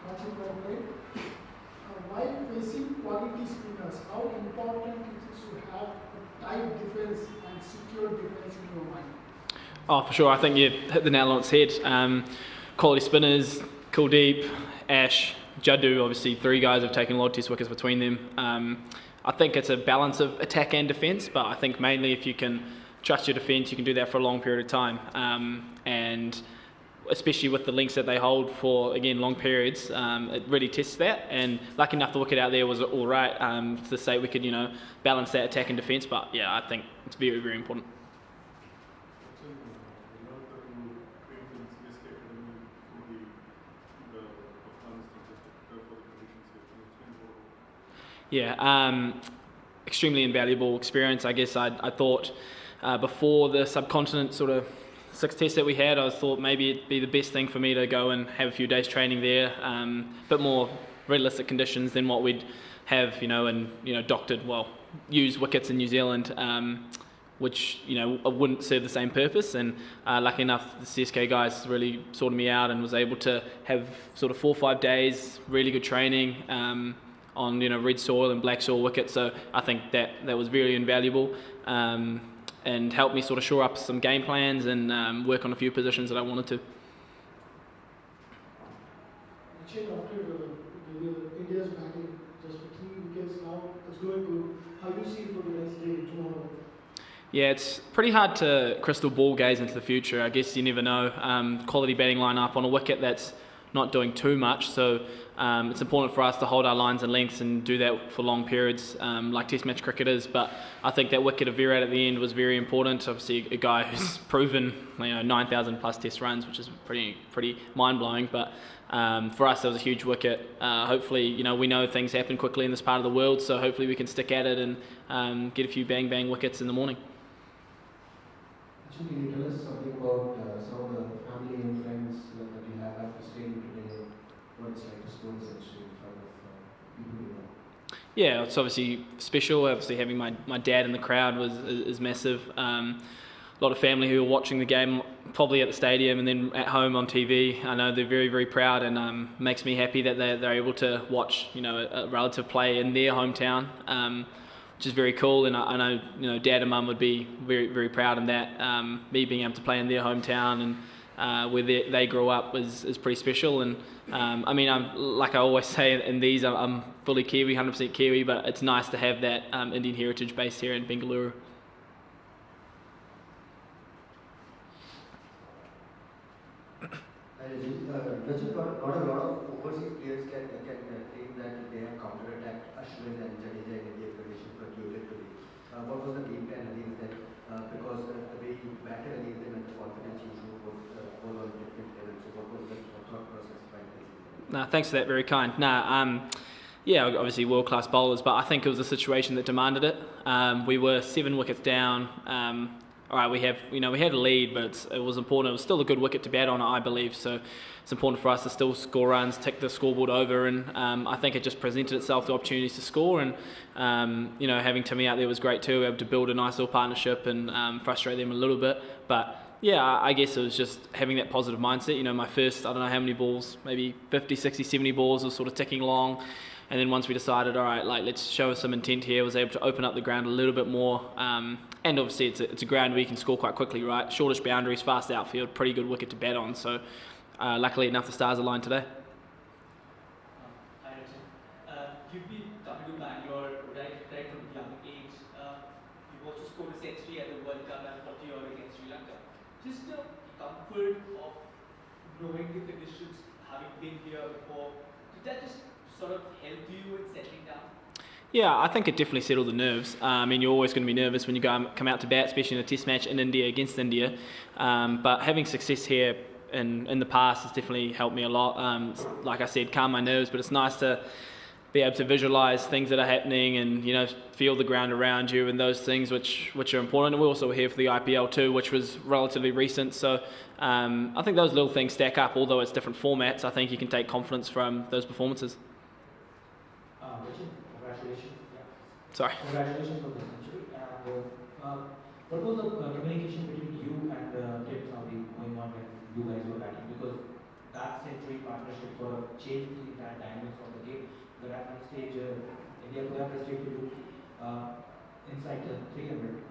Rachin Ravindra. While facing quality spinners, how important it is to have a tight defense and secure defense in your mind? Oh, for sure. I think you hit the nail on its head. Quality spinners, Kuldeep, Ash, Jaddu, obviously 3 guys have taken a lot of test wickets between them. I think it's a balance of attack and defence, but I think mainly if you can trust your defence, you can do that for a long period of time. And especially with the lengths that they hold for, again, long periods, it really tests that. And lucky enough, the wicket out there was all right to say we could, balance that attack and defence. But yeah, I think it's very, very important. Yeah, extremely invaluable experience. I guess I thought before the subcontinent sort of 6 tests that we had, I thought maybe it'd be the best thing for me to go and have a few days training there, a bit more realistic conditions than what we'd have, and doctored, used wickets in New Zealand, which wouldn't serve the same purpose. And lucky enough, the CSK guys really sorted me out and was able to have sort of 4 or 5 days really good training on red soil and black soil wickets. So I think that was very invaluable. And helped me sort of shore up some game plans and work on a few positions that I wanted to. After India's batting just for 3 wickets now, it's going good. How do you see it for the next day, tomorrow? Yeah, it's pretty hard to crystal ball gaze into the future. I guess you never know. Quality batting line-up on a wicket that's not doing too much, so it's important for us to hold our lines and lengths and do that for long periods, like Test match cricket is. But I think that wicket of Virat at the end was very important. Obviously, a guy who's proven 9,000 plus Test runs, which is pretty mind-blowing. But for us, it was a huge wicket. Hopefully, we know things happen quickly in this part of the world, so hopefully we can stick at it and get a few bang wickets in the morning. Can you tell us something about some of the family and friends that you have after staying today? What it's like to school essentially in front of people you know? Yeah, it's obviously special. Obviously, having my dad in the crowd is massive. A lot of family who are watching the game, probably at the stadium and then at home on TV. I know they're very, very proud, and makes me happy that they're able to watch a relative play in their hometown. Which is very cool, and I know Dad and Mum would be very, very proud in that. Me being able to play in their hometown and where they grew up is pretty special. And I'm like I always say in these, I'm fully Kiwi, 100% Kiwi, but it's nice to have that Indian heritage based here in Bengaluru. Rachin, not a lot of overseas players can claim that they have counter-attacked Ashwin and Jadeja in India conditions concluded today. What was the game plan against them? Because the way you batted against them and the confidence you showed was on a different level. So what was the thought process behind this? No, thanks for that, very kind. Yeah, obviously world-class bowlers, but I think it was a situation that demanded it. We were 7 wickets down. All right, we had a lead, but it was important. It was still a good wicket to bat on, I believe. So it's important for us to still score runs, tick the scoreboard over, and I think it just presented itself the opportunities to score. And having Timmy out there was great too, able to build a nice little partnership and frustrate them a little bit. But yeah, I guess it was just having that positive mindset. My first, I don't know how many balls, maybe 50, 60, 70 balls was sort of ticking along. And then once we decided, all right, let's show some intent here, was able to open up the ground a little bit more. And obviously it's a ground where you can score quite quickly, right? Shortish boundaries, fast outfield, pretty good wicket to bat on. So luckily enough, the stars aligned today. Hi, Rachin. You've been coming to Bangalore right from a young age. You've also scored a century at the World Cup and 40 odd against Sri Lanka. Just the comfort of knowing the conditions, having been here before, did that just sort of help you in settling down? Yeah, I think it definitely settled the nerves. You're always going to be nervous when you come out to bat, especially in a Test match in India against India. But having success here in the past has definitely helped me a lot. Like I said, calm my nerves, but it's nice to be able to visualise things that are happening and feel the ground around you and those things which are important. And we also were here for the IPL too, which was relatively recent. So I think those little things stack up. Although it's different formats, I think you can take confidence from those performances. Rachin, congratulations. Yeah. Sorry. Congratulations for the century. And what was the communication between you and Tim Saudi going on when you guys were batting? Because that century partnership sort of changed the entire dynamics of the game. But at one stage, India could have restricted you inside the 300.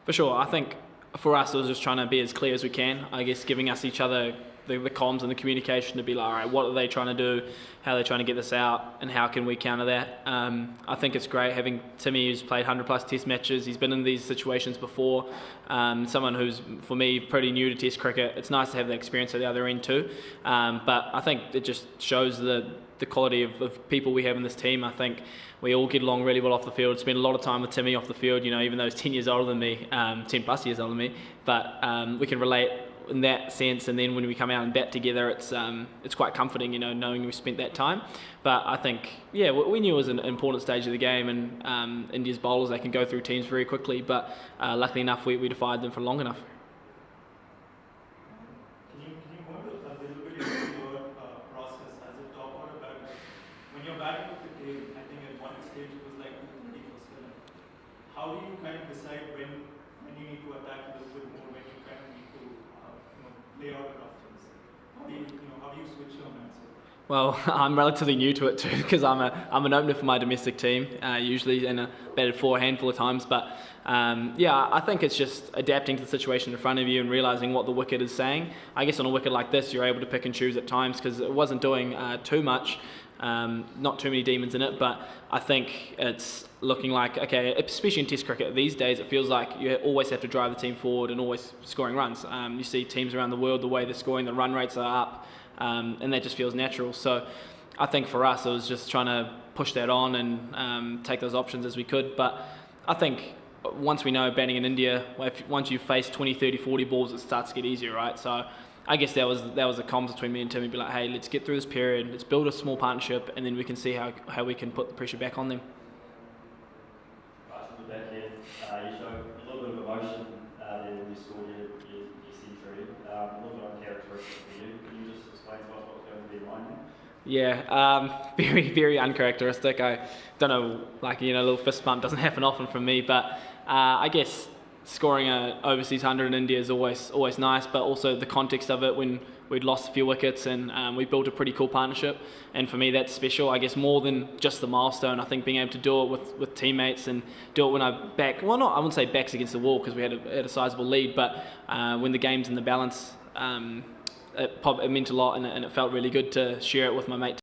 For sure, I think for us it was just trying to be as clear as we can. I guess giving us each other the comms and the communication to be like, all right, what are they trying to do? How are they trying to get this out? And how can we counter that? I think it's great having Timmy, who's played 100 plus test matches. He's been in these situations before. Someone who's, for me, pretty new to test cricket. It's nice to have that experience at the other end too. But I think it just shows the quality of people we have in this team. I think we all get along really well off the field. Spend a lot of time with Timmy off the field, even though he's 10 years older than me, 10 plus years older than me. But we can relate in that sense, and then when we come out and bat together, it's quite comforting, knowing we spent that time. But I think, we knew it was an important stage of the game, and India's bowlers, they can go through teams very quickly, but luckily enough, we defied them for long enough. Can you go into a little bit into your process as a top order batter? When you're batting with the tail, I think at one stage it was like 230 for spinner. How do you kind of decide when you need to attack a little bit more, when you kind of need to play out enough things? How do you switch your mindset? Well, I'm relatively new to it too, because I'm an opener for my domestic team usually, and batted for a handful of times. But I think it's just adapting to the situation in front of you and realising what the wicket is saying. I guess on a wicket like this, you're able to pick and choose at times, because it wasn't doing too much, not too many demons in it. But I think it's looking like, okay, especially in Test cricket these days, it feels like you always have to drive the team forward and always scoring runs. You see teams around the world, the way they're scoring, the run rates are up. And that just feels natural. So I think for us, it was just trying to push that on and take those options as we could. But I think once we know batting in India, once you face 20, 30, 40 balls, it starts to get easier, right? So I guess that was the comms between me and Timmy, be like, hey, let's get through this period, let's build a small partnership, and then we can see how we can put the pressure back on them. Right, so back here, you showed a little bit of emotion there when you scored your century, a little bit uncharacteristic for you. Can you just explain to us what was going to be in mind there? Yeah, very, very uncharacteristic. I don't know, a little fist bump doesn't happen often from me, but I guess scoring an overseas 100 in India is always nice, but also the context of it when we'd lost a few wickets and we built a pretty cool partnership, and for me that's special. I guess more than just the milestone, I think being able to do it with teammates and do it when I wouldn't say backs against the wall, because we had a sizable lead, but when the game's in the balance, it meant a lot, and it felt really good to share it with my mate.